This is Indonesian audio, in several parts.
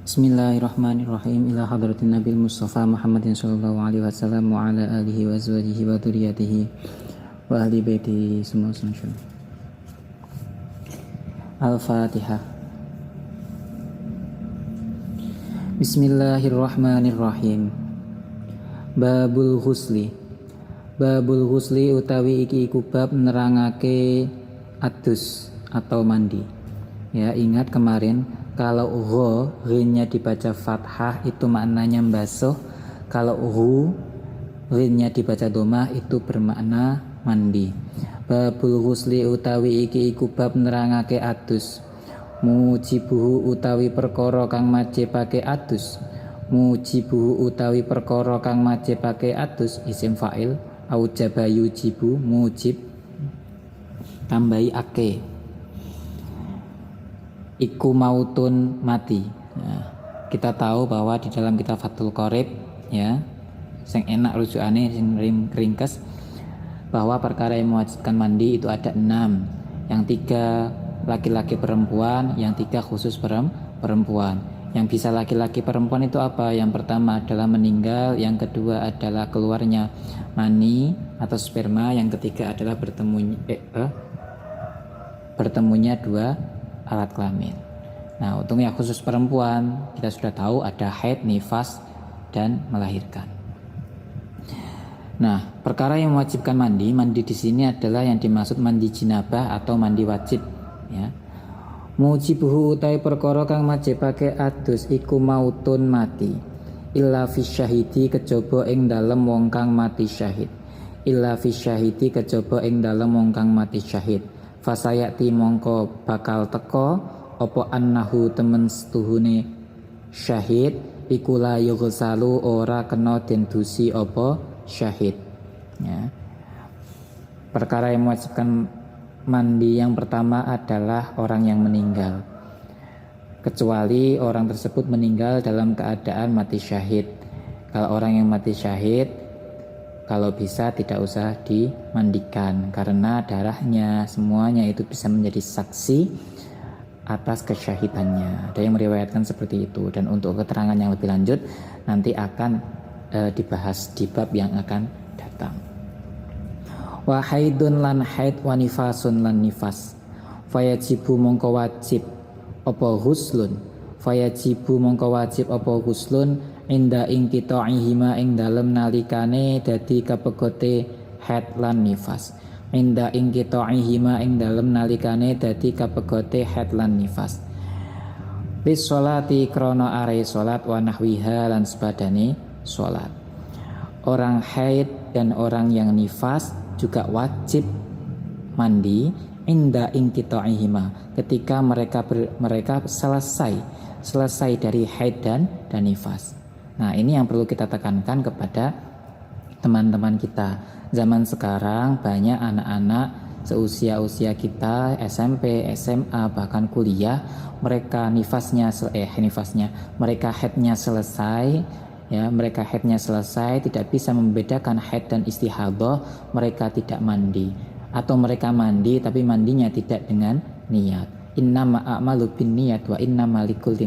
Bismillahirrahmanirrahim. Ila hadratin Nabi Mustafa Muhammadin sallallahu alaihi wasallam wa ala alihi wa azwajihi wa dzurriyyatihi wa ahli baitihi semua sunnatul. Al-Fatihah. Bismillahirrahmanirrahim. Babul Ghusli. Babul Ghusli utawi iki iku bab nerangake adus atau mandi. Ya, ingat kemarin kalau ghnya dibaca fathah itu maknanya membasuh. Kalau ghnya dibaca dhammah itu bermakna mandi. Babul ghusli utawi iki iku bab nerangake adus. Mujibuhu utawi perkara kang majibake adus. Mujibuhu utawi perkara kang majibake adus isim fa'il aujaba yujibu mujib tambahi ake. Iku mautun mati. Nah, kita tahu bahwa di dalam kitab Fathul Qorib ya, sing enak rujukane sing ringkes bahwa perkara yang mewajibkan mandi itu ada 6. Yang 3 laki-laki perempuan, yang 3 khusus perempuan. Yang bisa laki-laki perempuan itu apa? Yang pertama adalah meninggal, yang kedua adalah keluarnya mani atau sperma, yang ketiga adalah bertemunya 2 alat kelamin. Nah, untuk yang khusus perempuan kita sudah tahu ada haid, nifas, dan melahirkan. Nah, perkara yang mewajibkan mandi di sini adalah yang dimaksud mandi jinabah atau mandi wajib. Ya. Mujibuhu utai perkara kang majibake adus iku mautun mati. Illa fi syahidi kejaba ing dalem wong kang mati syahid. Illa fi syahidi kejaba ing dalem wong kang mati syahid. Fasayati mongko bakal teko opo annahu temen setuhune syahid iku la yughsalu ora kena den dusi opo syahid ya. Perkara yang mewajibkan mandi yang pertama adalah orang yang meninggal, kecuali orang tersebut meninggal dalam keadaan mati syahid. Kalau orang yang mati syahid, kalau bisa tidak usah dimandikan karena darahnya semuanya itu bisa menjadi saksi atas kesyahidannya. Ada yang meriwayatkan seperti itu, dan untuk keterangan yang lebih lanjut nanti akan dibahas di bab yang akan datang. Wa haidun lan haid wa nifasun lan nifas. Fayajibu mongko wajib apa ghuslun. Fayajibu mongko wajib apa ghuslun inda ing qita'ihima ing dalem nalikane dadi kapegote haid lan nifas. Inda ing qita'ihima ing dalem nalikane dadi kapegote haid lan nifas. Bis sholati krana are salat wa nahwiha lan sepadane salat. Orang haid dan orang yang nifas juga wajib mandi inda ing qita'ihima ketika mereka selesai dari haid dan nifas. Nah, ini yang perlu kita tekankan kepada teman-teman kita. Zaman sekarang banyak anak-anak seusia kita SMP, SMA, bahkan kuliah, mereka mereka haidnya selesai, ya, mereka haidnya selesai tidak bisa membedakan haid dan istihadah, mereka tidak mandi, atau mereka mandi tapi mandinya tidak dengan niat. Innama a'malu binniyat wa innama likulli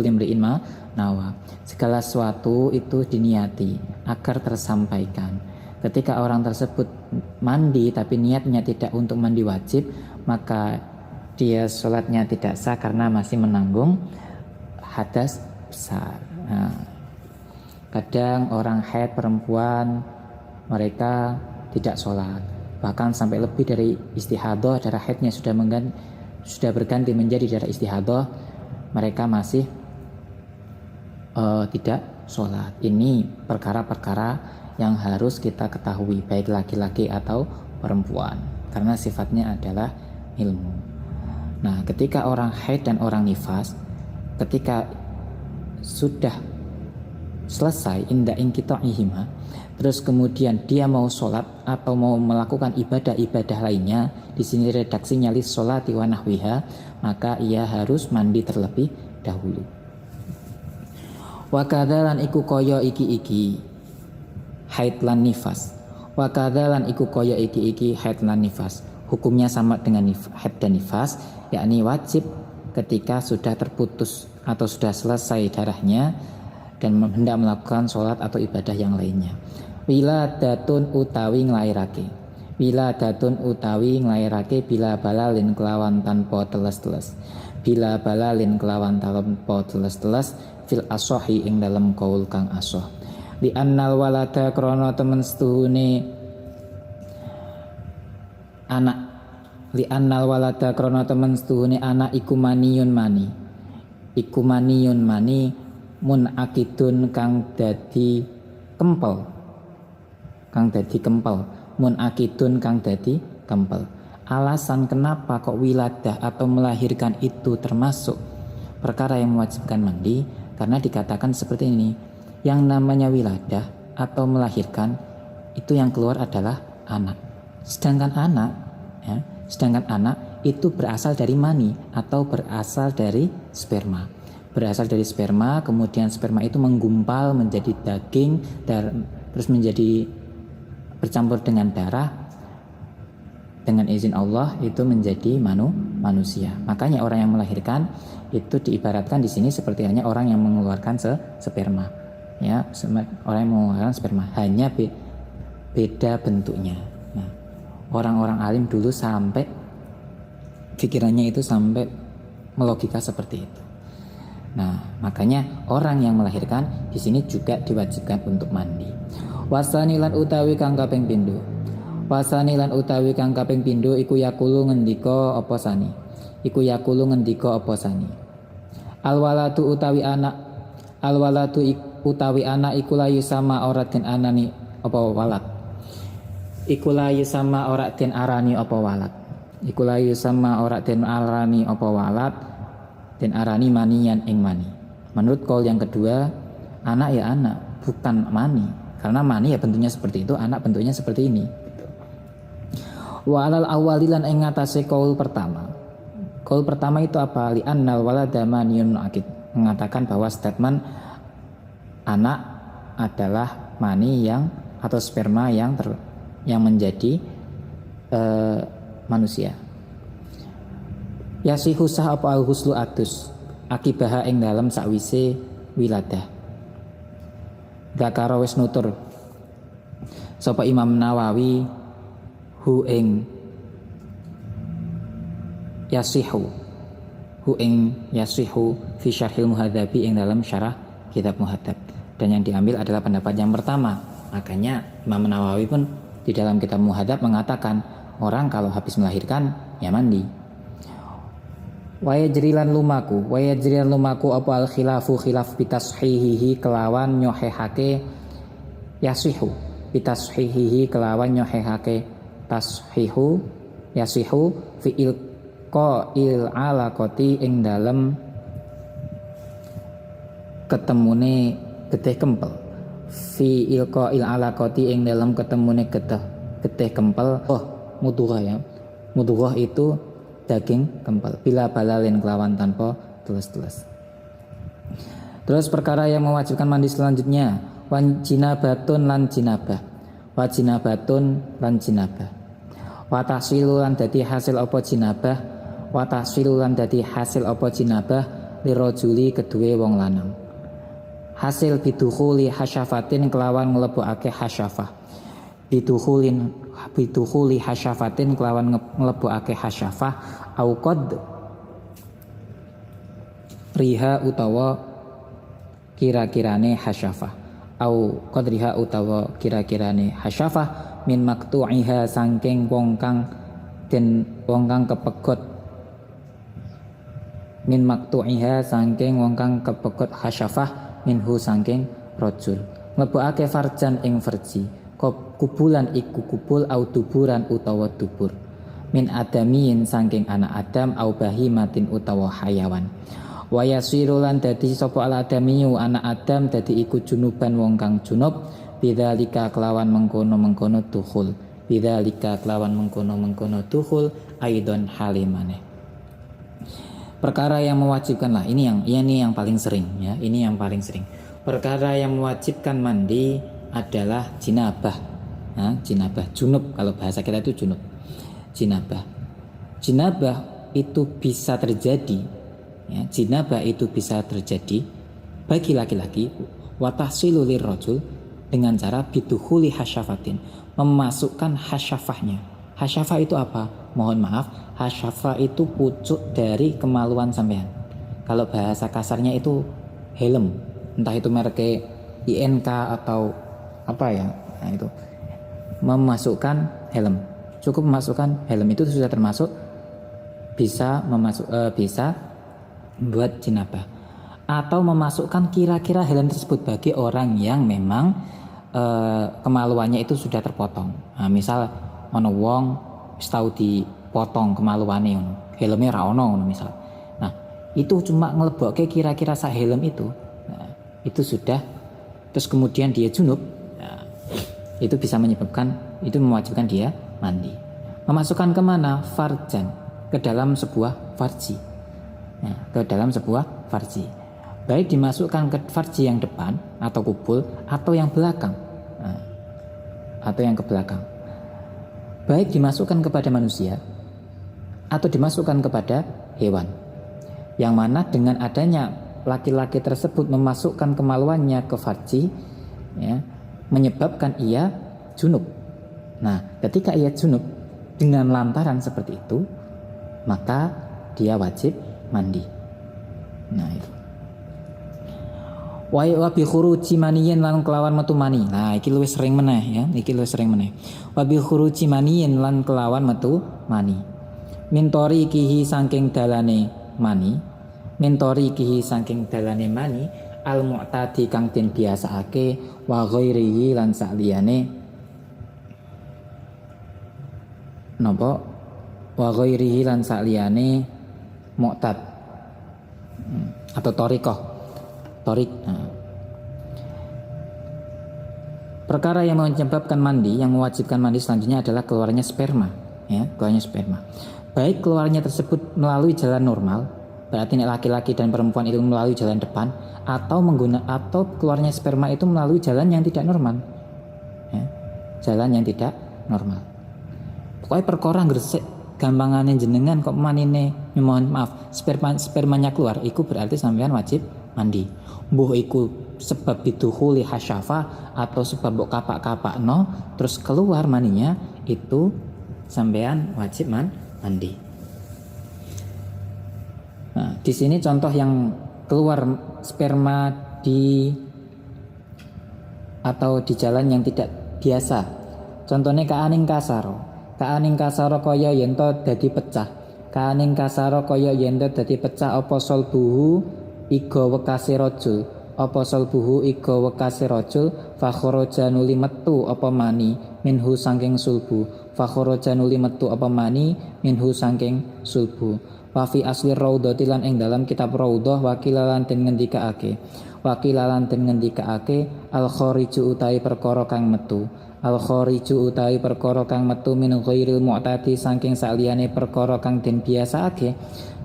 imri'in ma nawa. Segala sesuatu itu diniati agar tersampaikan. Ketika orang tersebut mandi tapi niatnya tidak untuk mandi wajib, maka dia sholatnya tidak sah karena masih menanggung hadas besar. Nah, kadang orang haid perempuan mereka tidak sholat, bahkan sampai lebih dari istihadah, darah haidnya sudah berganti menjadi darah istihadah, mereka masih tidak sholat. Ini perkara-perkara yang harus kita ketahui, baik laki-laki atau perempuan, karena sifatnya adalah ilmu. Nah, ketika orang haid dan orang nifas, ketika sudah selesai inda ing qita'ihima, terus kemudian dia mau sholat atau mau melakukan ibadah-ibadah lainnya, di sini redaksinya lis sholati wa nahwiha, maka ia harus mandi terlebih dahulu. Wa kadzalan iku kaya iki haid lan nifas. Wa kadzalan iku kaya iki haid lan nifas. Hukumnya sama dengan haid dan nifas, yakni wajib ketika sudah terputus atau sudah selesai darahnya dan hendak melakukan sholat atau ibadah yang lainnya. Wiladatun utawi nglairake. Wiladatun utawi nglairake bila balalin kelawan tanpa teles-teles. Bila balalin kelawan tanpa teles-teles fil asohi ing dalam kaul kang asoh. Li annal walada krana temen setuhune anak. Li annal walada krana temen setuhune anak iku maniyun mani. Iku maniyun mani mun akidun kang dadi kempel. Kang dadi kempel, mun akidun kang dadi kempel. Alasan kenapa kok wiladah atau melahirkan itu termasuk perkara yang mewajibkan mandi, karena dikatakan seperti ini, yang namanya wiladah atau melahirkan itu yang keluar adalah anak. Sedangkan anak itu berasal dari mani atau berasal dari sperma. Berasal dari sperma, kemudian sperma itu menggumpal menjadi daging dan terus menjadi bercampur dengan darah, dengan izin Allah itu menjadi manusia. Makanya orang yang melahirkan itu diibaratkan di sini seperti hanya orang yang mengeluarkan sperma, ya, orang yang mengeluarkan sperma, hanya beda bentuknya. Nah, orang-orang alim dulu sampai pikirannya itu sampai melogika seperti itu. Nah, makanya orang yang melahirkan di sini juga diwajibkan untuk mandi. Wasani lan utawi kang kaping pindho. Wasani lan utawi kang kaping pindho iku yakulu ngendika apa sani. Iku yakulu ngendika apa sani. Alwalatu utawi anak. Alwalatu utawi anak iku layu sama ora den anani apa walad. Iku layu sama ora den arani apa walad. Iku layu sama ora den arani apa walad. Den arani manian ing mani. Menurut kaul yang kedua, anak ya anak, bukan mani. Karena mani ya bentuknya seperti itu, anak bentuknya seperti ini. Wa alal awalilan ing ngatasé kaul pertama. Kaul pertama itu apa? Li annal walada maniyun akid. Mengatakan bahwa statement anak adalah mani yang atau sperma yang menjadi manusia. Yasihu sah apa al-huslu adus akibaha ing dalam sakwise wiladah. Dzakara wis nutur sapa Imam Nawawi hu ing yasihu fi syarhil muhadzabi ing dalam syarah kitab muhadzab, dan yang diambil adalah pendapat yang pertama. Makanya Imam Nawawi pun di dalam kitab muhadzab mengatakan orang kalau habis melahirkan ya mandi. Waya jerilan lumaku apa al khilafu khilaf bitashihihi kelawan nyohehake yasihu bitashihihi kelawan nyohehake tashihu yasihu fi ilqa'il alaqati ing dalem ketemune getih kempel fi ilqa'il alaqati ing dalem ketemune getih kempel mudghah itu daging kempel bila balalin kelawan tanpa tules-tules. Terus perkara yang mewajibkan mandi selanjutnya wajinabatun lan jinabah. Wajinabatun lan jinabah. Watasilu lan dadi hasil apa jinabah. Watasilu lan dadi hasil apa jinabah lirajuli kedue wong lanang. Hasil bidukhuli hasyafatin kelawan nglebokake hasyafah. Bidukhuli hasyafatin kelawan nglebokake hasyafah au qad riha utawa kira-kirane hasyafah au qadriha utawa kira-kirane hasyafah min maktu'iha saking wong kang kepegot min maktu'iha saking wong kang kepegot hasyafah minhu saking rajul nglebokake farjan ing farji kubulan iku kubul au duburan utawa dubur min adamiyin saking anak Adam au bahimatin utawa hayawan wa yasiru lan dadi sapa al adamiyu anak Adam dadi iku junuban wong kang junub bidzalika kelawan mengkono-mengkono dukhul bidzalika kelawan mengkono-mengkono dukhul aidon halimane. Perkara yang mewajibkan lah ini yang paling sering ya, ini yang paling sering. Perkara yang mewajibkan mandi adalah jinabah. Nah, jinabah, junub, kalau bahasa kita itu junub. Jinabah itu bisa terjadi Ya, jinabah itu bisa terjadi bagi laki-laki wa tahsilu lirrajul dengan cara bidukhuli hasyafatin, memasukkan hasyafahnya. Hasyafah itu apa? Mohon maaf, hasyafah itu pucuk dari kemaluan sampean. Kalau bahasa kasarnya itu helm, entah itu mereknya INK atau apa ya. Nah, itu memasukkan helm. Cukup memasukkan helm itu sudah termasuk bisa membuat jinabah. Atau memasukkan kira-kira helm tersebut bagi orang yang memang kemaluannya itu sudah terpotong. Nah, misal ono wong wis tau dipotong kemaluannya ngono, helmnya ra ono misal. Nah, itu cuma ngelebokke kira-kira sak helm itu. Nah, itu sudah, terus kemudian dia junub. Nah, itu bisa itu mewajibkan dia mandi. Memasukkan kemana? Farjan, ke dalam sebuah farji. Nah, ke dalam sebuah farji. Baik dimasukkan ke farji yang depan atau kubul atau yang belakang. Nah, atau yang ke belakang. Baik dimasukkan kepada manusia atau dimasukkan kepada hewan. Yang mana dengan adanya laki-laki tersebut memasukkan kemaluannya ke farji, ya, menyebabkan ia junub. Nah, ketika ia junub dengan lantaran seperti itu, maka dia wajib mandi. Nah, itu. Wa bi khuruji maniyin lan kelawan metu mani. Nah, iki luwih sering meneh ya, iki luwih sering meneh. Wa bi khuruji maniyin lan kelawan metu mani. Mintori kihi saking dalane mani. Mintori kihi saking dalane mani al mu'tadi kang den biasaake wa ghairihi lan sakliyane napa wa ghairihi lan sakliyane mu'tad atau thariqah. Nah. Perkara yang menyebabkan mandi, yang mewajibkan mandi selanjutnya adalah keluarnya sperma, ya, keluarnya sperma. Baik keluarnya tersebut melalui jalan normal, berarti laki-laki dan perempuan itu melalui jalan depan, atau keluarnya sperma itu melalui jalan yang tidak normal, ya, jalan yang tidak normal. Pokoknya perkara gresik gampangane jenengan kok manine, mohon maaf, spermanya keluar, itu berarti sampean wajib mandi. Mbuh iku sebab bidukhuli hasyafah atau sebab mbok kapak-kapakno terus keluar maninya, itu sampean wajib mandi. Nah, di sini contoh yang keluar sperma atau di jalan yang tidak biasa. Contohnya kaaning kasaro kaya yen to dadi pecah. Kaaning kasaro kaya yen to dadi pecah apa solbuhu iga wekase rajul, apa salbuhu iga wekase rajul, fakharaja nuli metu apa mani minhu saking sulbu, fakharaja nuli metu apa mani minhu saking sulbu. Wa fi asli raudhati lan ing dalam kitab raudhah wakilalan den ngendikaake al khariju utawi perkara kang metu, al khariju utawi perkara kang metu min ghairil mu'tadi saking saliyane perkara kang den biasaake,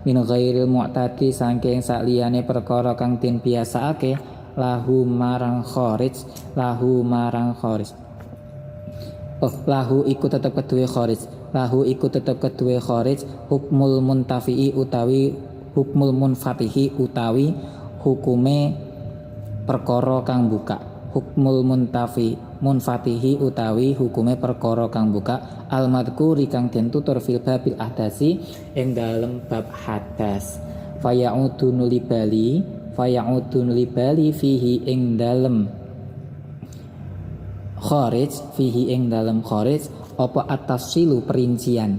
min ghairil mu'tadi saking saliyane perkara kang den biasaake lahu marang kharij. Lahu iku tetep keduwe kharij hukmul muntafi'i utawi hukmul munfatihi utawi hukume perkara kang buka, hukmul munfatihi utawi hukume perkara kang buka al madhkuri kang den tutur fil babil ahdasi ing dalem bab hadas. Faya'udun libali fihi ing dalem kharij apa at-tafsilu perincian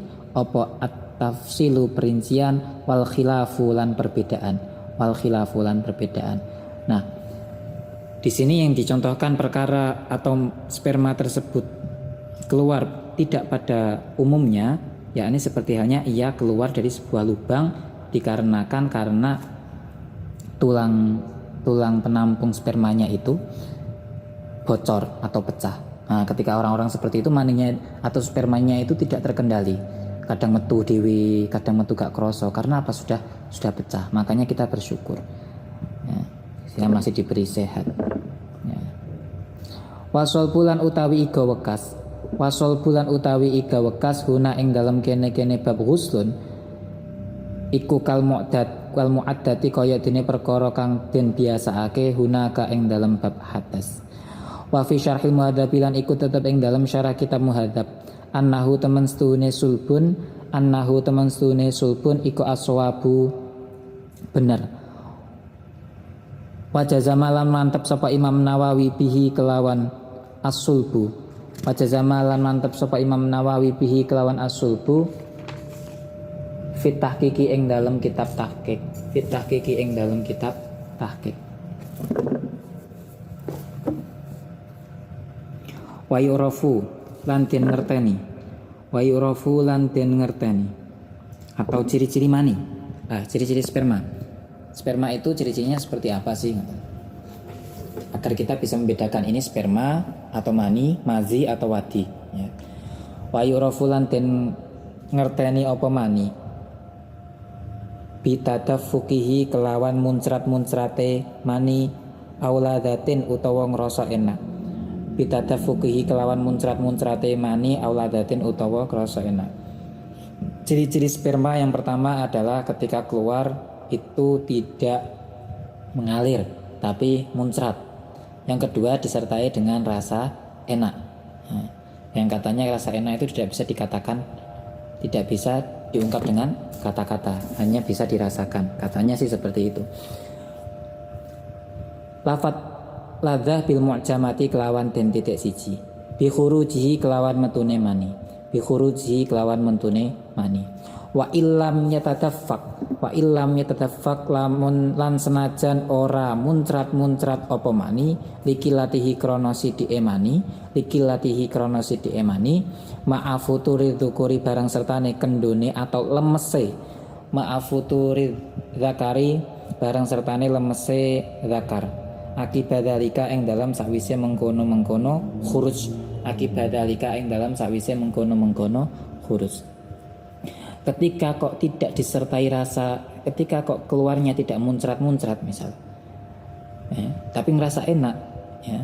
wal khilafu lan perbedaan. Nah, di sini yang dicontohkan perkara atau sperma tersebut keluar tidak pada umumnya, yakni seperti halnya ia keluar dari sebuah lubang dikarenakan karena tulang penampung spermanya itu bocor atau pecah. Nah, ketika orang-orang seperti itu maninya atau spermanya itu tidak terkendali, kadang metu dewi, kadang metu gak kroso, karena apa, sudah pecah. Makanya kita bersyukur ya, saya masih diberi sehat ya. Wasol bulan utawi iga wekas huna ing dalam kene bab ghuslun iku kal mu'tad wal muaddati kaya dene perkara kang den biasaake hunaka ing dalam bab hadas. Wa fi syarhil muhadzab lan iku tetep ing dalam syarah kitab muhadzab annahu temen stune sulbun iku aswabu bener. Wa jazamalan mantep sapa Imam Nawawi bihi kelawan as-sulbu. Wa jazamalan mantep sapa Imam Nawawi bihi kelawan as-sulbu fit tahqiqi ing dalam kitab tahqiq. Wa yurafu lan den ngerteni atau ciri-ciri mani. Ciri-ciri sperma. Sperma itu ciri-cirinya seperti apa sih? Agar kita bisa membedakan ini sperma atau mani, mazi atau wadi ya. Wa yurafu lan den ngerteni apa mani bitadafukihi kelawan muncrat-muncrate mani auladatin utawa ngrasa enak. Bitadafukihi kelawan muncrat-muncrate mani auladatin utawa ngrasa enak. Ciri-ciri sperma yang pertama adalah ketika keluar itu tidak mengalir tapi muncrat. Yang kedua disertai dengan rasa enak. Yang katanya rasa enak itu tidak bisa diungkap dengan kata-kata, hanya bisa dirasakan. Katanya sih seperti itu. Lafat ladzah bil mu'jamati kelawan den titik siji. Bi khurujihi kelawan mentune mani. Wa illam yatadaffaq lamun lan senajan ora muncrat-muncrat apa mani likilatihi krana sidike mani ma'afuturi dzukuri barang sertane kendone atau lemese ma'afuturi zakari barang sertane lemese zakar akibadalika ing dalam sakwise mengkono-mengkono khuruj ketika kok tidak disertai rasa, ketika kok keluarnya tidak muncrat-muncrat misal tapi ngerasa enak ya.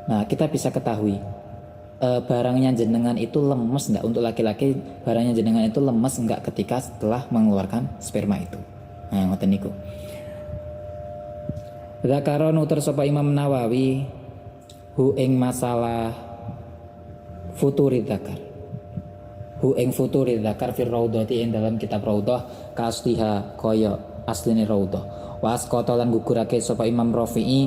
Nah kita bisa ketahui barangnya jenengan itu lemes enggak. Untuk laki-laki barangnya jenengan itu lemes enggak ketika setelah mengeluarkan sperma itu. Nah ngoten niku. Zakara nutur sapa Imam Nawawi hu ing masalah futuri zakar. Hu ing futuri zakar fir raudhati ing dalam kitab raudhah kasliha kaya asline raudhah. Wa asqata lan gugurake sapa Imam Rafi'i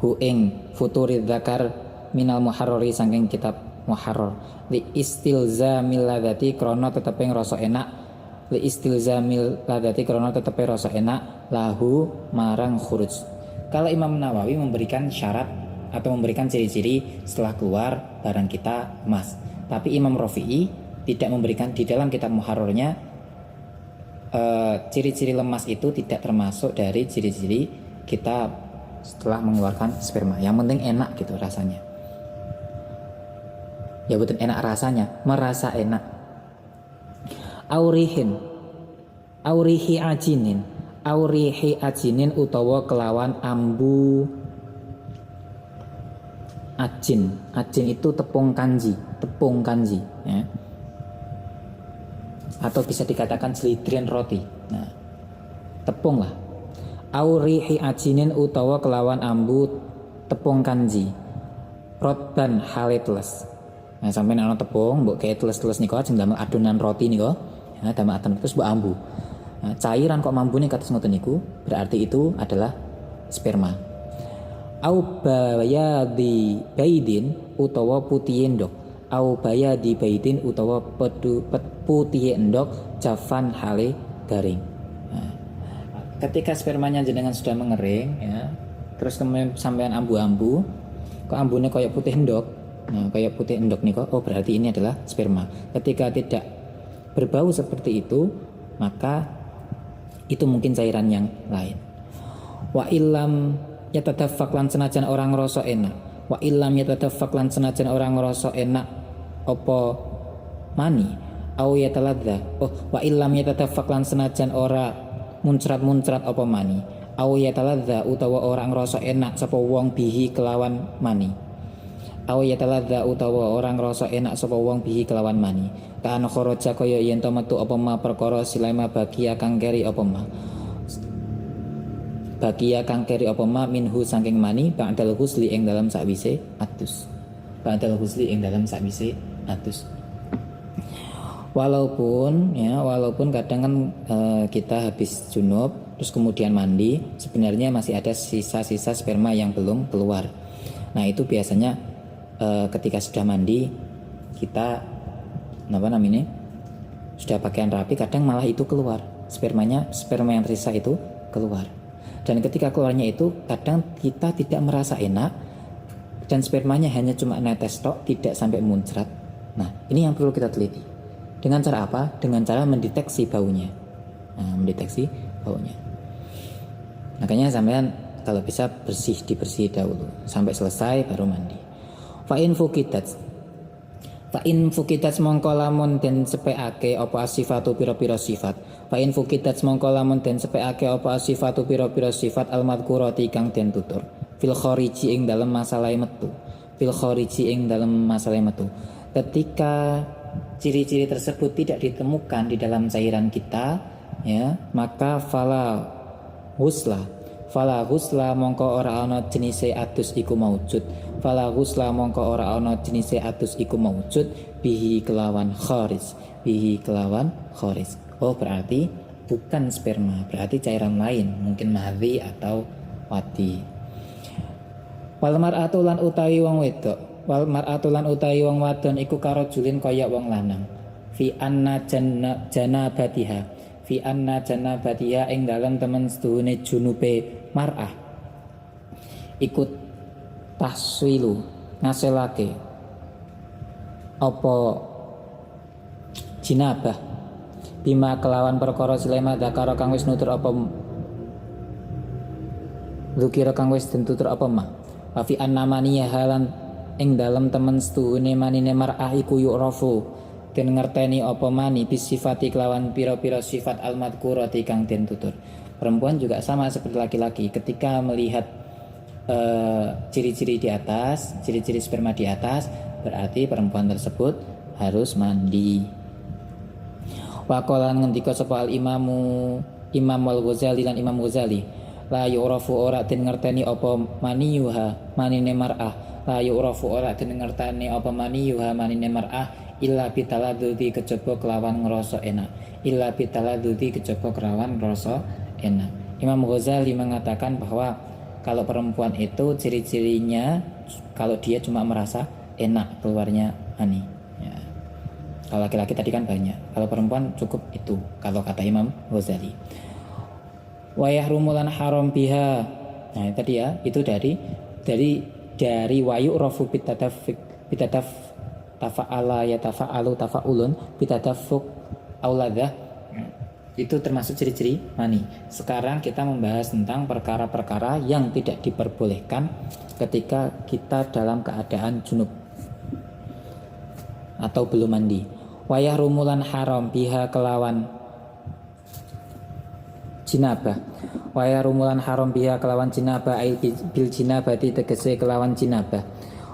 hu ing futuri zakar minal muharrari saking kitab muharrar li istilzamil ladzati krana tetepe rasa enak lahu marang khuruj. Kalau Imam Nawawi memberikan syarat atau memberikan ciri-ciri setelah keluar barang kita emas, tapi Imam Rafi'i tidak memberikan di dalam kitab muharrarnya ciri-ciri lemas itu tidak termasuk dari ciri-ciri kita setelah mengeluarkan sperma. Yang penting enak gitu rasanya. Ya betul enak rasanya, merasa enak. Aurihi ajinin utawa kelawan ambu ajin itu tepung kanji ya. Atau bisa dikatakan selidrian roti. Nah, tepung lah. Aurihi ajinin utawa kelawan ambu tepung kanji rotban halitles. Nah sampai ana tepung mbok kayak teles-teles niku ajeng damel adonan roti niku ya damel adonan terus mbok ambu. Nah, cairan kok mambune kados ngoten niku berarti itu adalah sperma. Au bayadi baidin utawa putih endok. Au bayadi baidin utawa putih endok jafan hale garing. Nah, ketika spermanya jenengan sudah mengering ya, terus kemudian sampean ambu-ambu, kok ambune kayak putih endok. Nah, kayak putih endok nih kok, oh berarti ini adalah sperma. Ketika tidak berbau seperti itu, maka itu mungkin cairan yang lain. Wa illam yatadaffaq lan senajan orang ngrasa enak. Wa illam yatadaffaq lan senajan orang ngrasa enak apa mani au yataladza. Oh, wa illam yatadaffaq lan senajan ora muncrat-muncrat apa mani au yataladza utawa orang ngrasa enak sapa wong bihi kelawan mani. Aw yataladza utawa orang ngrasa enak sapa wong bihi kelawan mani. Kan kharaja kaya yen to metu apa ma perkara silema bagia kang keri apa ma. Bagia kang keri apa ma minhu saking mani ba'dal husli ing dalam sakwise atus. Ba'dal husli ing dalam sakwise atus. Walaupun kadang kan kita habis junub terus kemudian mandi, sebenarnya masih ada sisa-sisa sperma yang belum keluar. Nah, itu biasanya ketika sudah mandi kita sudah pakaian rapi, kadang malah itu keluar sperma yang tersisa itu keluar. Dan ketika keluarnya itu kadang kita tidak merasa enak dan spermanya hanya cuma netes tok, tidak sampai muncrat. Nah, ini yang perlu kita teliti. Dengan cara apa? Dengan cara mendeteksi baunya. Makanya sampean kalau bisa dibersih dahulu sampai selesai baru mandi. Fa in fukitat mongko lamun den sepekake apa sifatu pira-pira sifat. Fa in fukitat mongko lamun den sepekake apa sifatu pira-pira sifat al madhkurati kang den tutur. Fil khariji ing dalem masalah metu. Ketika ciri-ciri tersebut tidak ditemukan di dalam cairan kita, ya, maka fala husla mongko ora ana jenise adus iku maujud. Fala husla mongko ora ana jenise adus iku maujud bihi kelawan kharis. Oh, berarti bukan sperma, berarti cairan lain, mungkin madhi atau wadi. Wal mar'atu lan utawi wong wadon iku karo julin kaya wong lanang. Fi anna janabatiha ing dalam temen seduhune junube mar'ah ikut taswilu ngasilake apa jinabah bima kelawan perkara silema dakara kang wis nutur apa dzukira kang wis tutur apa ma wa fi annamaniya halan ing dalam temen setuhune manine mar'ah iku yu'rafu den ngerteni apa mani bisifati kelawan pira-pira sifat al-madhkurati kang den tutur. Perempuan juga sama seperti laki-laki, ketika melihat ciri-ciri di atas, ciri-ciri sperma di atas, berarti perempuan tersebut harus mandi. Wa qala ngendika sapa Imam Al-Ghazali lan Imam Ghazali, la yu'rafu ora den ngerteni apa maniyuha manine mar'ah. La yu'rafu ora den ngerteni apa maniyuha manine mar'ah illa bitaladzuti kejaba kelawan ngrasa enak. Imam Ghazali mengatakan bahwa kalau perempuan itu ciri-cirinya kalau dia cuma merasa enak keluarnya mani, ya. Kalau laki-laki tadi kan banyak, kalau perempuan cukup itu kalau kata Imam Ghazali. Wa yahrumulan haram biha. Nah, tadi ya, itu dari wayu rafu bitataf tafa'ala ya tafa'alu tafa'ulun bitatafuk auladah, itu termasuk ciri-ciri mani. Sekarang kita membahas tentang perkara-perkara yang tidak diperbolehkan ketika kita dalam keadaan junub atau belum mandi. Wayah rumulan haram biha kelawan jinabah. Wayah rumulan haram biha kelawan jinabah bil jinabati tegese kelawan jinabah.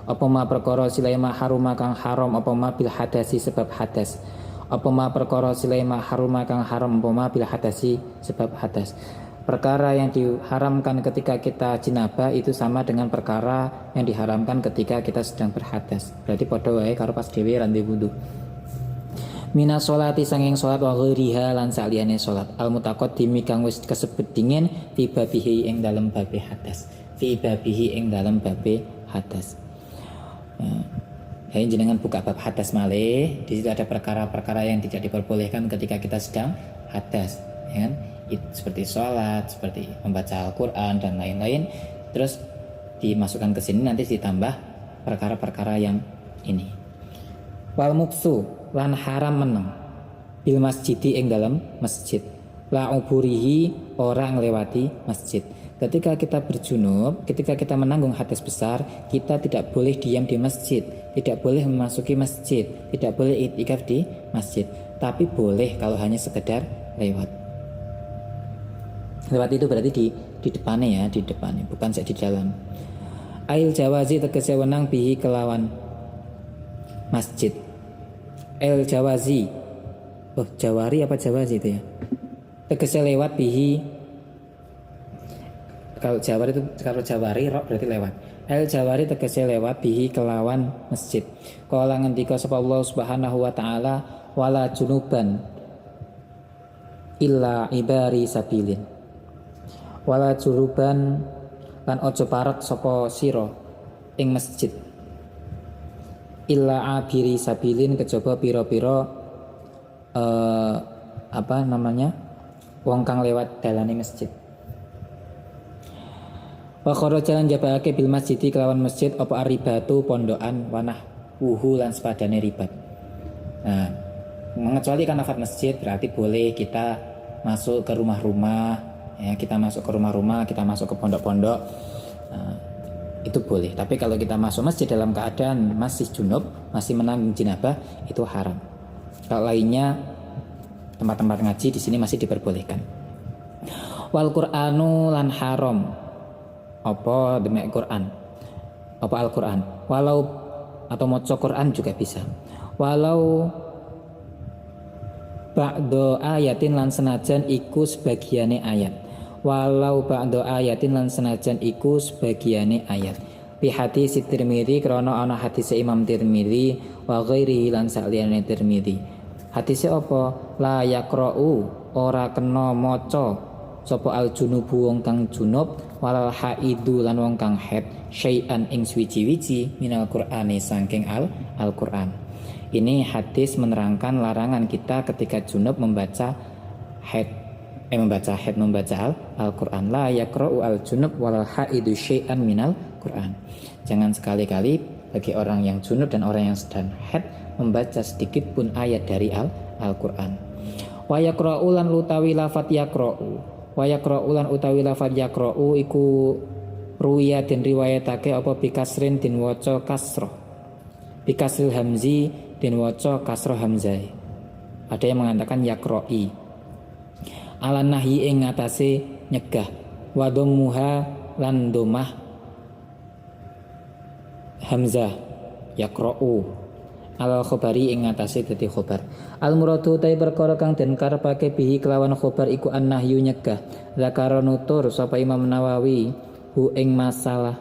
Apa ma perkara silema haruma kang haram apa ma bil hadasi sebab hadas. Apa ma perkara silema haruma kang haram apa ma bil hadasi sebab hadas. Perkara yang diharamkan ketika kita jinabah itu sama dengan perkara yang diharamkan ketika kita sedang berhadas. Berarti padha wae karo pas dhewe rande wudu. Mina sholati sanging sholat wa ghairiha lan saliyane sholat al mutaqaddimi kang wis kasebut dingin fi babihi ing dalem babe hadas. Fi babihi ing dalem babe hadas. Jadi jenengan buka bab hadas malih, di situ ada perkara-perkara yang tidak diperbolehkan ketika kita sedang hadas, ya kan? Seperti sholat, seperti membaca Al-Quran dan lain-lain. Terus dimasukkan ke sini, nanti ditambah perkara-perkara yang ini. Wal muksu lan haram meneng bil masjidi ing dalam masjid. La uburihi orang lewati masjid. Ketika kita berjunub, ketika kita menanggung hadas besar, kita tidak boleh diam di masjid, tidak boleh memasuki masjid, tidak boleh iktikaf di masjid. Tapi boleh kalau hanya sekedar lewat. Lewat itu berarti di depannya ya, di depannya, bukan di dalam. Ail jawazi tegese wenang bihi kelawan masjid. El jawazi. Oh, jawari apa jawazi itu ya? Tegese lewat bihi. Kalau jawari rok berarti lewat. El jawari tegese lewat bihi kelawan masjid. Kala ngendika sapa Allah Subhanahu wa taala wala junuban illa ibari sabilin. Wala junuban lan ojo parek sapa sira ing masjid. Illa abiri sabilin kejaba pira-pira wong kang lewat dalane masjid. Wa kharajalan jabake bil masjidi kelawan masjid apa aribatu pondokan wanah wuhu lan sepadane ribat. Nah, mengecualikan lafaz masjid berarti boleh kita masuk ke rumah-rumah, ya, kita masuk ke rumah-rumah, kita masuk ke pondok-pondok. Nah, itu boleh. Tapi kalau kita masuk masjid dalam keadaan masih junub, masih menanggung jinabah, itu haram. Kalau lainnya tempat-tempat ngaji di sini masih diperbolehkan. Wal Qur'anu lan haram apa demi Quran, apa Al-Quran, walau atau maca Quran juga bisa. Walau ba'do ayatin lan senajan iku sebagiane ayat. Walau ba'do ayatin lan senajan iku sebagiane ayat. Bi hadis Tirmidzi krana ana hadis Imam Tirmidzi wa ghairihi lan saliyane Tirmidzi. Hadise apa? La yaqra'u ora kena maca sapa al junubu wong kang junub walal haidu lan wong kang haid syai'an ing suwiji-wiji minal Qur'ani saking Al-Qur'an. Ini hadis menerangkan larangan kita ketika junub membaca Al-Qur'an. La yaqra'u al junub walal haidu syai'an minal Qur'an. Jangan sekali-kali bagi orang yang junub dan orang yang sedang haid membaca sedikit pun ayat dari Al-Qur'an. Wa yaqra'u lan utawi lafat yaqra'u. Wa yaqra'u lan utawi lafaz yaqra'u iku ruwiya den riwayatake apa bikasrin den waca kasrah. Bikasril hamzi den waca kasrah hamzah. Ada yang mengatakan yaqra'i. Ala nahyi ing ngatasé nyegah. Wa dhammuha lan domah hamzah yaqra'u. Al khobari ing ngatasé dadi khobar. Al muradu ta perkara kang den karepake bihi kelawan khobar iku annahyu nyegah. Zakara nutur sapa Imam Nawawi hu ing masalah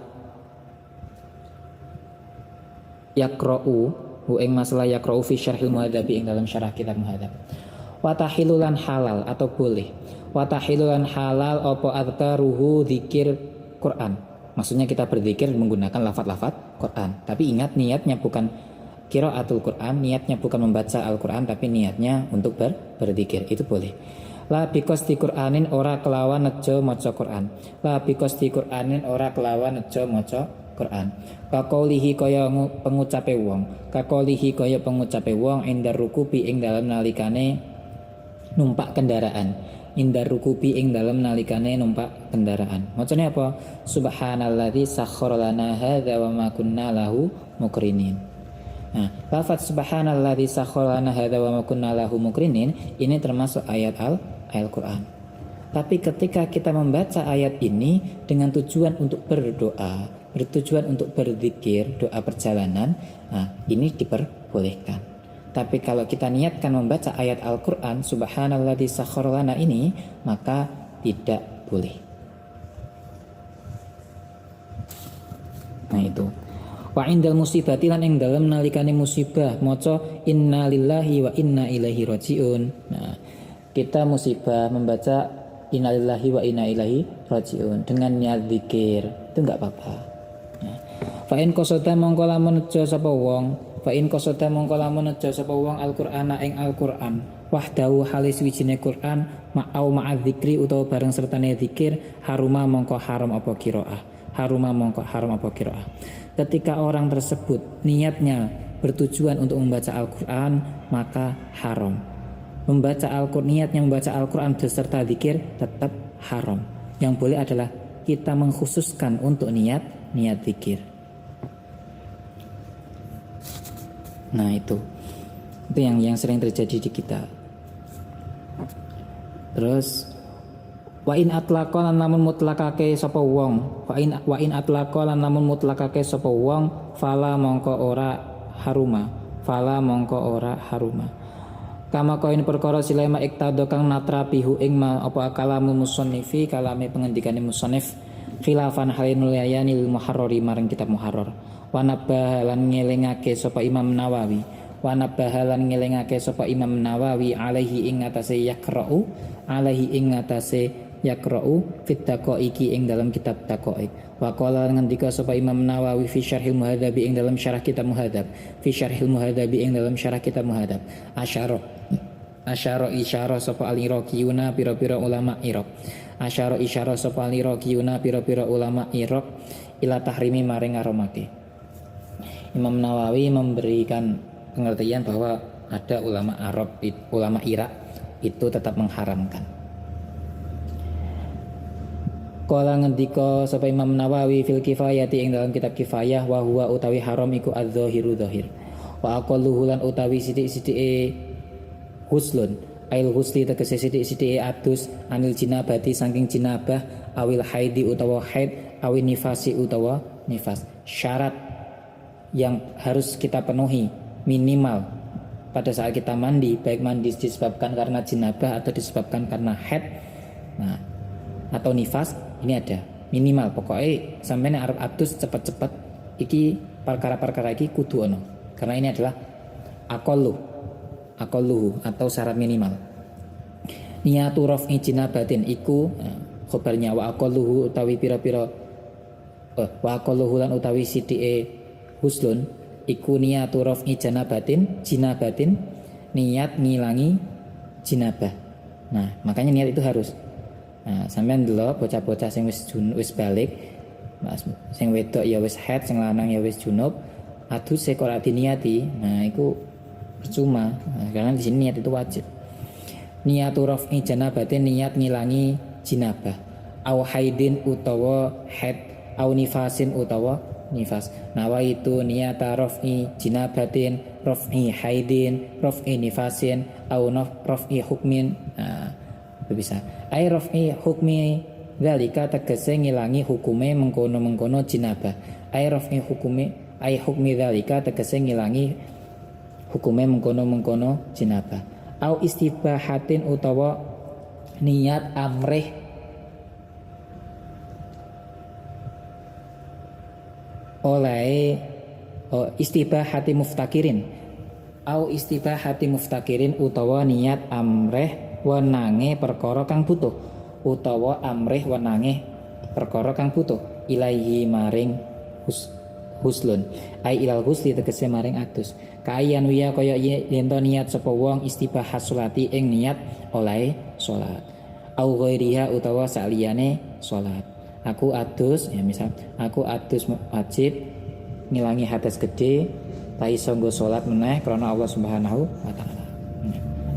yaqra'u hu ing masalah yaqra'u fi syarhil muhadzab ing dalam syarah kitab muhadzab. Wa tahilulan halal atau boleh. Wa tahilulan halal apa adzkaruhu zikir Quran. Maksudnya kita berzikir menggunakan lafaz-lafaz Quran. Tapi ingat niatnya bukan qiraatul Quran, niatnya bukan membaca Al-Quran tapi niatnya untuk berzikir, itu boleh. La biqasdi Qur'anin ora kelawan nejo maca Quran. La biqasdi Qur'anin ora kelawan nejo maca Quran. Kakaulihi kaya pengucape wong. Kakaulihi kaya pengucape wong indar rukubi ing dalam nalikane numpak kendaraan. Indar rukubi ing dalam nalikane numpak kendaraan. Macane apa? Subhanalladzi sakhkhara lana hadza wa ma kunna lahu muqrinin. Nah, lafaz subhanalladzi sakhkhara lana hadza wa ma kunna lahu muqrinin ini termasuk ayat Al-Qur'an. Tapi ketika kita membaca ayat ini dengan tujuan untuk berdoa, bertujuan untuk berzikir, doa perjalanan, nah ini diperbolehkan. Tapi kalau kita niatkan membaca ayat Al-Qur'an subhanalladzi sakhkhara lana ini, maka tidak boleh. Nah itu. Wa indal musibati lan ing dalem nalikane musibah maca innalillahi wa inna ilaihi rajiun. Nah, kita musibah membaca innalillahi wa inna ilaihi rajiun dengan niat zikir itu enggak apa-apa. Nah, fa in qasada mongko lamun nejo sapa wong, fa in qasada mongko lamun nejo sapa wong Al-Qur'ana ing Al-Qur'an wahdahu halis wijine Qur'an ma'au ma'adzikri utawa bareng sertane zikir haruma mongko haram apa qiraah. Haruma mongko haram apa qiraah. Ketika orang tersebut niatnya bertujuan untuk membaca Al-Quran, maka haram. Niatnya membaca Al-Quran beserta zikir tetap haram. Yang boleh adalah kita mengkhususkan untuk niat zikir. Nah itu yang sering terjadi di kita. Terus Wa in atlaqa lan lamun mutlakake sapa wong, wa in atlaqa lan lamun mutlakake sapa wong, fala mongko ora haruma. Kama koin perkara silema iktado kang natrapihu ing ma apa kalamu musannifi kalame pengendikane musannif khilafan halinul yayani lil muharrari maring kitab muharrar. Wa nabbaha lan ngelingake sapa Imam Nawawi. Wa nabbaha lan ngelingake sapa Imam Nawawi alaihi ing atase yakra'u fit daqaiqi ing dalam kitab daqaiq. Wa qala ngendika sapa Imam Nawawi fi syarhil muhadzabi ing dalam syarah kitab muhadzab. Fi syarhil muhadzabi ing dalam syarah kitab muhadzab. Asyara isyarah sapa al-Iraqiyuna pira-pira ulama Iraq. Asyara isyarah sapa al-Iraqiyuna pira-pira ulama Iraq ila tahrimi maring ngaromake. Imam Nawawi memberikan pengertian bahwa ada ulama Arab, ulama Irak itu tetap mengharamkan. Kala ngendika sapa Imam Nawawi fil kifayati ing dalam kitab kifayah wa huwa utawi haram iku adz-dzahiru dzahir. Wa aqalluhu lan utawi sithik-sithike huslun ail husli tegese sithik-sithike adus anil jinabati saking jinabah awil haidi utawa haid awil nifasi utawa nifas. Syarat yang harus kita penuhi minimal pada saat kita mandi, baik mandi disebabkan karena jinabah atau disebabkan karena haid atau nifas, ini ada minimal. Pokoknya sampai arep adus cepet-cepet iki perkara-perkara iki kudu ono, karena ini adalah aqalluhu atau syarat minimal. Niyatu raf'i jinabatin iku khobarnya wa aqalluhu utawi pira-pira wa aqalluhu lan utawi sidike huslun iku niyatu raf'i jinabatin niat ngilangi jinabah. Nah, makanya niat itu harus. Nah, sampean delok bocah-bocah sing wis balik, sing wedok ya wis haid, sing lanang ya wis junub, adus kok ora diniati. Nah, iku percuma. Nah, karena di sini niat itu wajib. Niyatu raf'i janabatin niat ngilangi jinabah. Au haidin utawa haid, au nifasin utawa nifas. Nawa itu niyata raf'i jinabatin, raf'i haidin, raf'i nifasin, au raf'i hukmin. Nah, itu bisa. Ai raf'i hukmi dzalika tegese ngilangi hukume mengkono-mengkono jinabah. Ai raf'i hukmi dzalika tegese ngilangi hukume mengkono-mengkono jinabah. Au istibahatin utawa niat amrih oleh istibahati muftakirin. Au istibahati muftakirin utawa niat amrih wenange perkara kang butuh, utawa amrih wenange perkara kang butuh ilaihi maring huslun ai ilal husli tegese maring adus. Kayan wiya kaya yen to niat sapa wong istibahah salati ing niat oleh salat au ghairiha utawa saliyane salat. Aku adus ya, misal aku adus wajib ngilangi hadas gede ta iso nggo salat meneh krana Allah Subhanahu wa taala.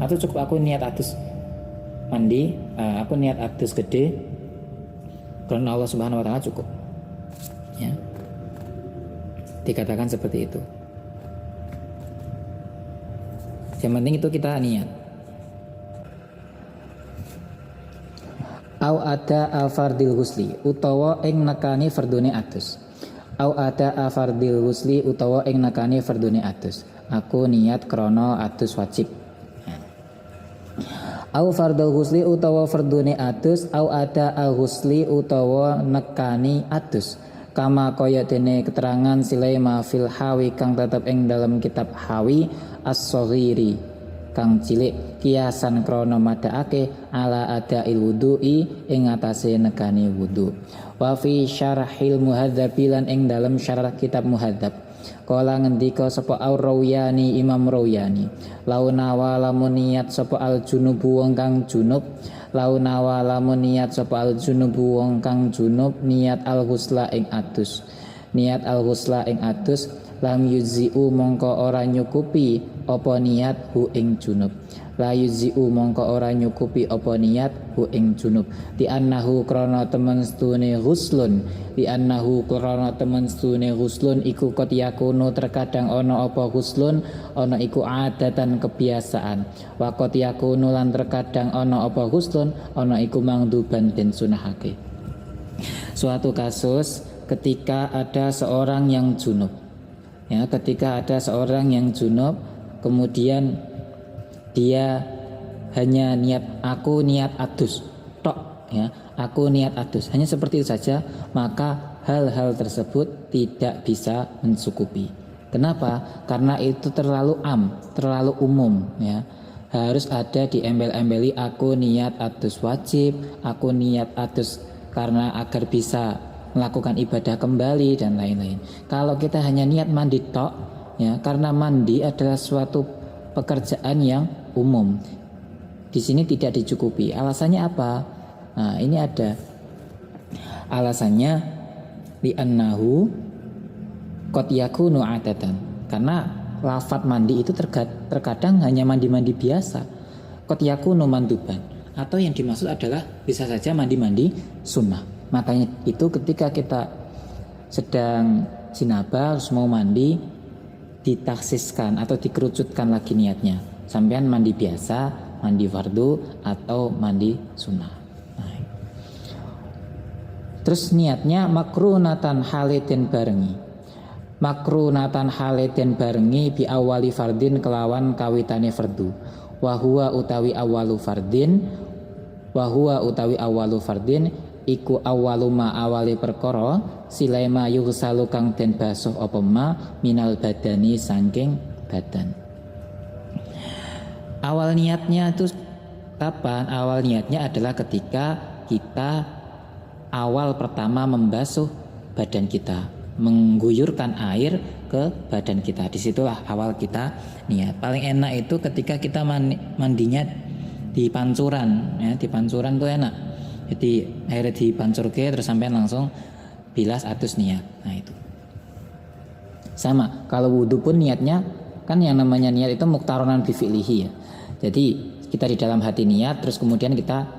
Atau cukup aku niat adus mandi, aku niat adus gede karena Allah Subhanahu wa taala cukup. Ya. Dikatakan seperti itu. Yang penting itu kita niat. Au ada al-fardil husli utawa ing nekani fardune adus. Au ada al-fardil husli utawa ing nekani fardune adus. Aku niat krana adus wajib. Au fardul husli utawa fardune adus, au ada al husli utawa nekani adus. Kama kaya dene keterangan silema fil hawi kang tetep ing dalam kitab hawi as-saghiri kang cilik kiasan krana madhaake ala adail wudu'i ing atase nekani wudu. Wa fi syarhil muhadzab lan ing dalam syarah kitab muhadzab. Kala ngendika sapa Ar-Rawyani Imam Rawyani, launawa lamun niat sapa al-junubu wong kang junub, launawa lamun niat sapa al-junubu wong kang junub niat al-ghusla ing adus. Niat al-ghusla ing adus lam yuzi'u mongko ora nyukupi apa niat hu ing junub. la yuzi'u mongko ora nyukupi apa niat hu ing junub di annahu krana temen stune ghuslun di annahu krana temen stune ghuslun iku kot yakunu terkadang ana apa ghuslun ana iku adatan kebiasaan wa kot yakunu lan terkadang ana apa ghuslun ana iku mangduban den sunahake. Suatu kasus ketika ada seorang yang junub, ya, ketika ada seorang yang junub kemudian dia hanya niat aku niat adus tok, ya, aku niat adus, hanya seperti itu saja, maka hal-hal tersebut tidak bisa mencukupi. Kenapa? Karena itu terlalu terlalu umum, ya. Harus ada diembel-embeli aku niat adus wajib, aku niat adus karena agar bisa melakukan ibadah kembali dan lain-lain. Kalau kita hanya niat mandi tok, ya, karena mandi adalah suatu pekerjaan yang umum, di sini tidak dicukupi. Alasannya apa? Nah, ini ada alasannya li annahu qad yakunu adatan. Karena lafadz mandi itu terkadang hanya mandi-mandi biasa. Qad yakunu manduban, atau yang dimaksud adalah bisa saja mandi-mandi sunnah. Makanya itu ketika kita sedang jinabah harus mau mandi, ditaksiskan atau dikerucutkan lagi niatnya. Sampean mandi biasa, mandi fardu atau mandi sunnah. Nah. Terus niatnya makrunatan haliden barengi. Makrunatan haliden barengi bi awali fardin kelawan kawitane fardu. Wa huwa utawi awalu fardin iku awalu ma awali perkara silaima yughsalu kang den basuh apa ma minal badani saking badan. Awal niatnya itu kapan? Awal niatnya adalah ketika kita awal pertama membasuh badan kita, mengguyurkan air ke badan kita. Disitulah awal kita niat. Paling enak itu ketika kita mandinya di pancuran, ya, di pancuran tuh enak. Jadi airnya dipancurke terus sampai langsung bilas atus niat. Nah itu sama. Kalau wudhu pun niatnya kan yang namanya niat itu muktaronan bi fi'lihi, ya. Jadi kita di dalam hati niat terus kemudian kita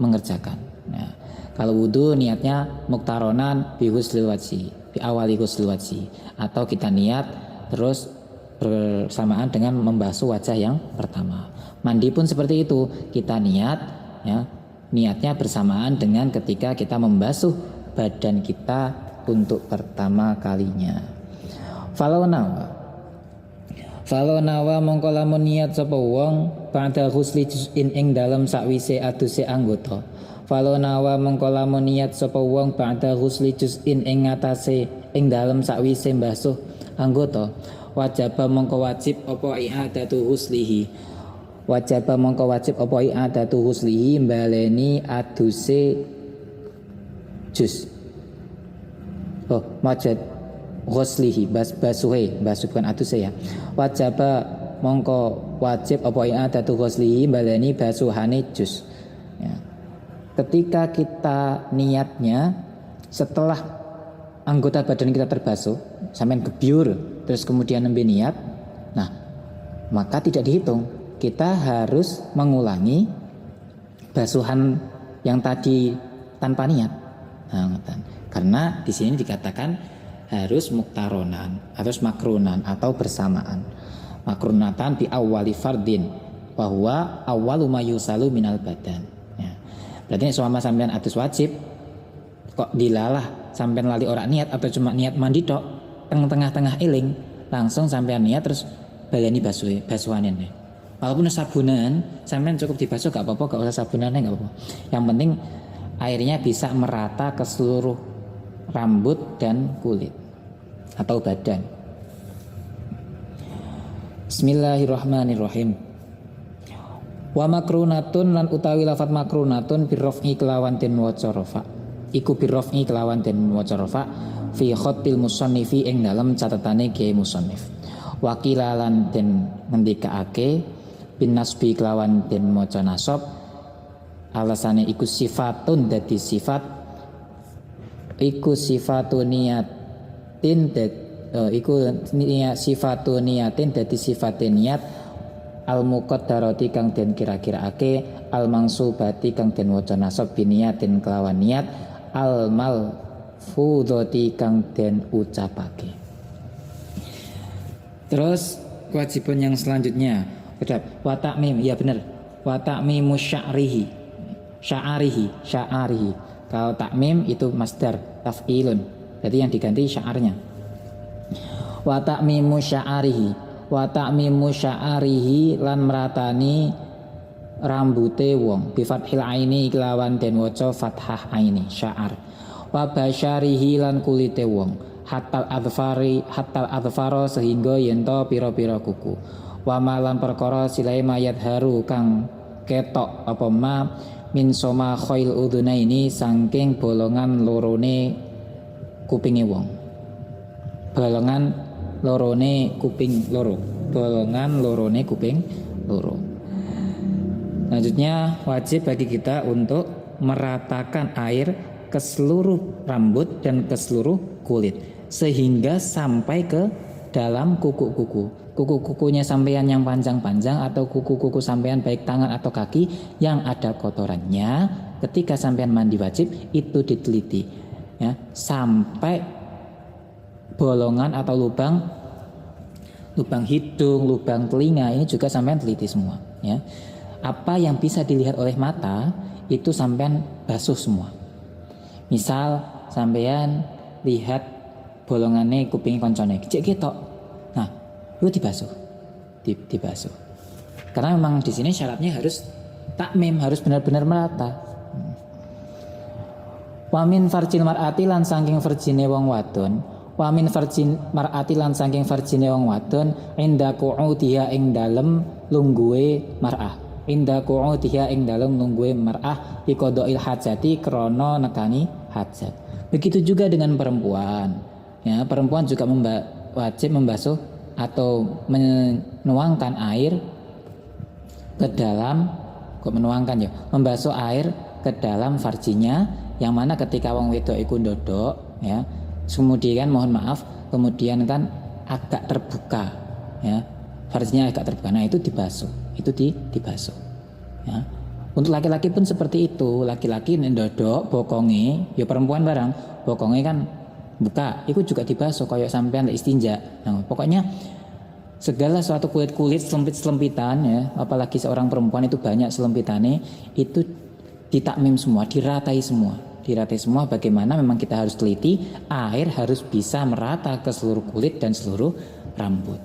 mengerjakan. Nah, kalau wudhu niatnya muktaronan bi huslil wajhi, bi awali huslil wajhi, atau kita niat terus bersamaan dengan membasuh wajah yang pertama. Mandi pun seperti itu, kita niat, ya, niatnya bersamaan dengan ketika kita membasuh badan kita untuk pertama kalinya. Falau nawa mongko lamun niat sapa wong pada ghusli juz'in ing dalem sakwise aduse anggota. Falau nawa mongko lamun niat sapa wong pada ghusli juz'in ing ngatasé ing dalem sakwise mbasuh anggota. Wajaba mongko wajib apa i'adatu ghuslihi. Wajaba mongko wajib apa i'adatu ghuslihi baleni aduse juz. Majad ghuslihi basuhkan aduse, ya. Wajaba mongko wajib apa i'adatu ghuslihi baleni basuhane juz, ya. Ketika kita niatnya setelah anggota badan kita terbasuh sampai gebyur terus kemudian nembe niat, nah maka tidak dihitung. Kita harus mengulangi basuhan yang tadi tanpa niat. Nah, karena di sini dikatakan harus muktaronan, harus makrunan atau bersamaan. Makrunatan bi awwali fardin bahwa awwalu ma yusalu minal badan. Ya. Berarti selama sampean atus wajib kok dilalah sampean lali ora niat atau cuma niat mandi tok, tengah-tengah eling langsung sampean niat terus baleni basuhanen. Walaupun sabunan, sampean cukup dibasuh gak apa-apa, gak usah sabunannya gak apa-apa. Yang penting airnya bisa merata ke seluruh rambut dan kulit atau badan. Bismillahirrahmanirrahim. Wa makrunatun lan utawi lafat makrunatun birraf'i kelawan den waca rafa. Iku birraf'i kelawan den waca rafa fi khatil musannifi ing dalam catatane Kiai musannif. Wakilalan den ngendikaake bin nasbi kelawan den maca nasab alasane iku sifatun dadi sifat iku sifatu niatin iku niat sifatu niatin dadi sifate niat al muqaddarati kang den kira-kiraake, al mangsubati kang den waca nasab biniyatin kelawan niat, al malfudhati kang den ucapake. Terus kewajiban yang selanjutnya wa ta'mim, ya benar, wa ta'mimu sya'rihi, sya'arihi. Kalau takmim itu masdar taf'ilun, jadi yang diganti sya'arnya. Wa ta'mimu sya'arihi lan meratani rambute wong bi fathil aini kelawan den waca fathah aini sya'ar. Wa basyarihi lan kulite wong hatal adfaro sehingga yento pira-pira kuku. Wa malan perkara silai mayat haru kang ketok apa ma min soma khail udhunaini saking bolongan lorone kupinge wong. Bolongan lorone kuping loro. Selanjutnya wajib bagi kita untuk meratakan air ke seluruh rambut dan ke seluruh kulit sehingga sampai ke dalam kuku-kuku. Kuku-kukunya sampean yang panjang-panjang atau kuku-kuku sampean baik tangan atau kaki yang ada kotorannya, ketika sampean mandi wajib itu diteliti ya, sampai bolongan atau lubang hidung, lubang telinga ini juga sampean teliti semua ya. Apa yang bisa dilihat oleh mata itu sampean basuh semua. Misal sampean lihat bolongannya kuping koncone cek ketok, nah itu dibasuh. Karena memang di sini syaratnya harus takmim, harus benar-benar merata. Wamin farjil mar'ati lan saking verjine wong wadon, wamin farjin mar'ati lan saking verjine wong wadon inda qu'udiha ing dalem lungguhe mar'ah. Inda qu'udiha ing dalem lungguhe mar'ah iqada'il hajati krana nekani hajat. Begitu juga dengan perempuan. Ya, perempuan juga wajib membasuh atau menuangkan air ke dalam, membasuh air ke dalam farjinya, yang mana ketika wong wedok iku ndodok ya, kemudian mohon maaf, kemudian kan agak terbuka ya, farjinya agak terbuka, nah itu dibasuh, dibasuh ya. Untuk laki-laki pun seperti itu, laki-laki ndodok bokonge, ya perempuan barang bokonge kan buka, itu juga dibasuh kayak sampean istinja. Nah, pokoknya segala suatu kulit selempit-selempitan ya, apalagi seorang perempuan itu banyak selempitane, itu ditakmim semua, diratai semua. Bagaimana memang kita harus teliti, air harus bisa merata ke seluruh kulit dan seluruh rambut.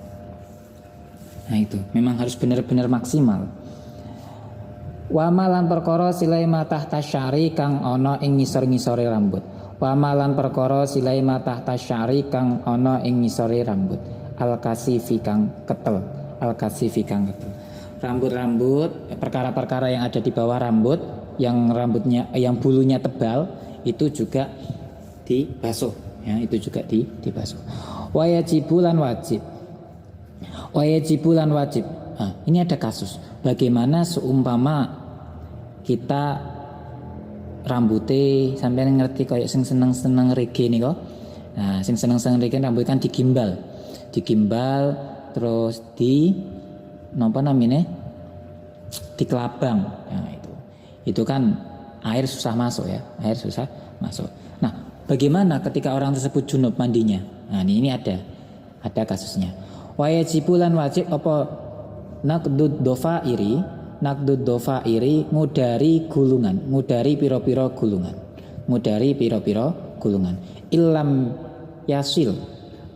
Nah itu memang harus benar-benar maksimal. Wa malan perkara silai matah tasyari kang ana ing ngisor-ngisore rambut. Wa malan perkara silai matah tasyari kang ana ing ngisore rambut. Al-kasifi kang ketel. Rambut-rambut, perkara-perkara yang ada di bawah rambut, yang bulunya tebal, itu juga dibasuh ya, itu juga dibasuh. Wa yajibulan wajib. Nah, ini ada kasus. Bagaimana seumpama kita rambutnya sampai ngerti kayak sing seneng reggae nih kok. Nah, sing seneng reggae rambut kan digimbal terus dikelabang. Nah, itu kan air susah masuk. Nah, bagaimana ketika orang tersebut junub mandinya? Nah, ini ada kasusnya. Wa yajibulan wajib apa naqdud dofairi ngudari piro-piro gulungan ilam yasil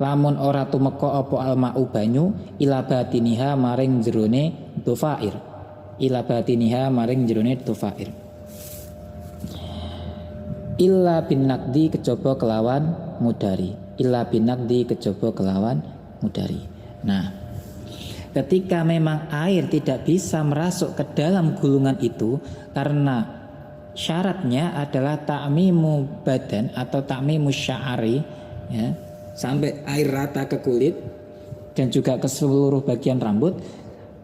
lamun ora tumeka apa alma'u banyu ila batiniha maring jerone dofair illa bin naqdi kejaba kelawan mudari. Nah, ketika memang air tidak bisa merasuk ke dalam gulungan itu karena syaratnya adalah ta'mimu badan atau ta'mimu sya'ari ya, sampai air rata ke kulit dan juga ke seluruh bagian rambut,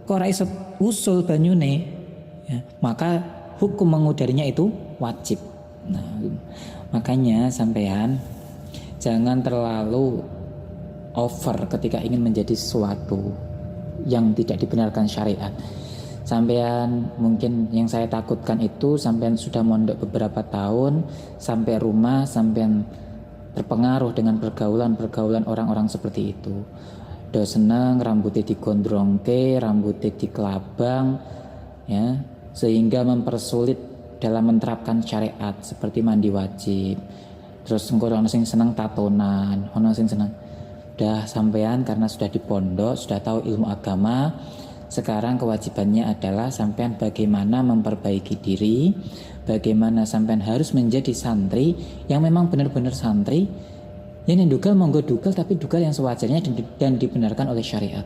kok ora iso usul banyune ya, maka hukum mengudarinya itu wajib. Nah, makanya sampean jangan terlalu over ketika ingin menjadi sesuatu yang tidak dibenarkan syariat. Sampean mungkin yang saya takutkan itu sampean sudah mondok beberapa tahun, sampai rumah sampean terpengaruh dengan pergaulan orang-orang seperti itu. Do seneng rambutnya digondrongke, rambutnya dikelabang, ya, sehingga mempersulit dalam menerapkan syariat seperti mandi wajib. Terus engko ono sing seneng tatonan, ono sing seneng. Udah sampean karena sudah di pondok, sudah tahu ilmu agama, sekarang kewajibannya adalah sampean bagaimana memperbaiki diri, bagaimana sampean harus menjadi santri yang memang benar-benar santri. Yang dugal monggo dugal, tapi dugal yang sewajarnya dan dibenarkan oleh syariat.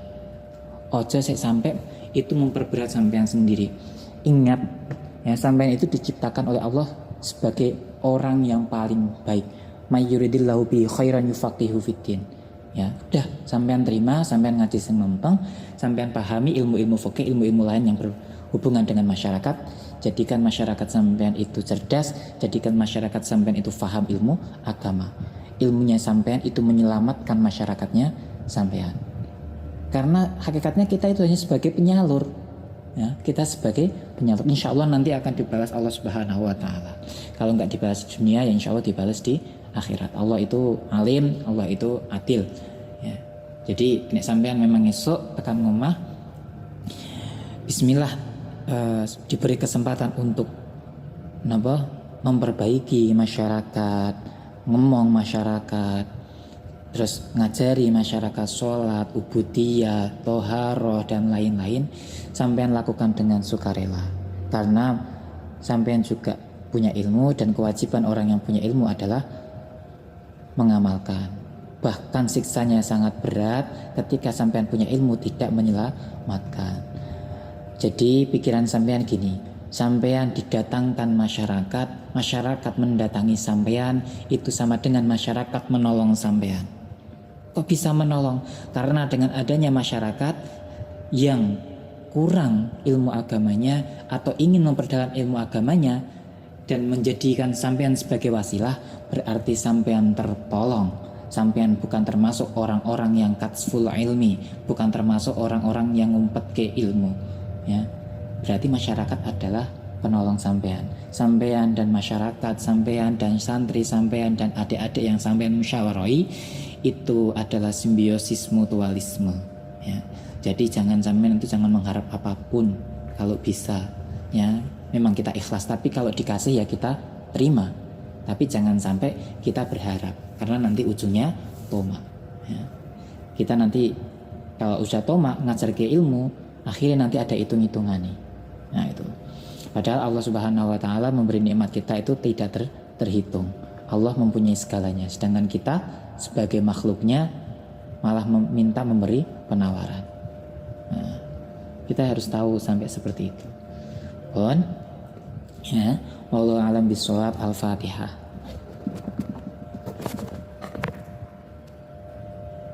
Ojo sampai itu memperberat sampean sendiri. Ingat, ya, sampean itu diciptakan oleh Allah sebagai orang yang paling baik. May yuridillahu bi khairan yufaqihu fiddin. Ya, udah sampean terima, sampean ngaji sing mempeng, sampean pahami ilmu-ilmu fikih, ilmu-ilmu lain yang berhubungan dengan masyarakat. Jadikan masyarakat sampean itu cerdas, jadikan masyarakat sampean itu faham ilmu agama. Ilmunya sampean itu menyelamatkan masyarakatnya sampean. Karena hakikatnya kita itu hanya sebagai penyalur. Ya, kita sebagai penyalur. Insya Allah nanti akan dibalas Allah Subhanahu Wa Taala. Kalau nggak dibalas di dunia, ya insya Allah dibalas di akhirat. Allah itu alim, Allah itu adil. Ya. Jadi nek sampean memang esok tekan ngomah, Bismillah, diberi kesempatan untuk memperbaiki masyarakat, ngomong masyarakat, terus ngajari masyarakat sholat, ubudiyah, toharoh dan lain-lain, sampean lakukan dengan sukarela. Karena sampean juga punya ilmu dan kewajiban orang yang punya ilmu adalah mengamalkan. Bahkan siksanya sangat berat ketika sampean punya ilmu tidak menyelamatkan. Jadi pikiran sampean gini, sampean didatangkan masyarakat, masyarakat mendatangi sampean, itu sama dengan masyarakat menolong sampean. Kok bisa menolong? Karena dengan adanya masyarakat yang kurang ilmu agamanya atau ingin memperdalam ilmu agamanya dan menjadikan sampean sebagai wasilah, berarti sampean tertolong. Sampean bukan termasuk orang-orang yang katsful ilmi, bukan termasuk orang-orang yang ngumpet ke ilmu, ya. Berarti masyarakat adalah penolong sampean. Sampean dan masyarakat, sampean dan santri, sampean dan adik-adik yang sampean musyawarahi, itu adalah simbiosis mutualisme, ya. Jadi jangan sampean itu jangan mengharap apapun kalau bisa, ya. Memang kita ikhlas, tapi kalau dikasih ya kita terima. Tapi jangan sampai kita berharap, karena nanti ujungnya toma, ya. Kita nanti kalau udah toma ngajar ke ilmu, akhirnya nanti ada hitung-hitungannya. Nah itu. Padahal Allah Subhanahu Wa Taala memberi nikmat kita itu tidak terhitung. Allah mempunyai segalanya, sedangkan kita sebagai makhluknya malah meminta memberi penawaran. Nah, kita harus tahu sampai seperti itu. Ya, wallahu a'lam bishawab. Al-Fatihah.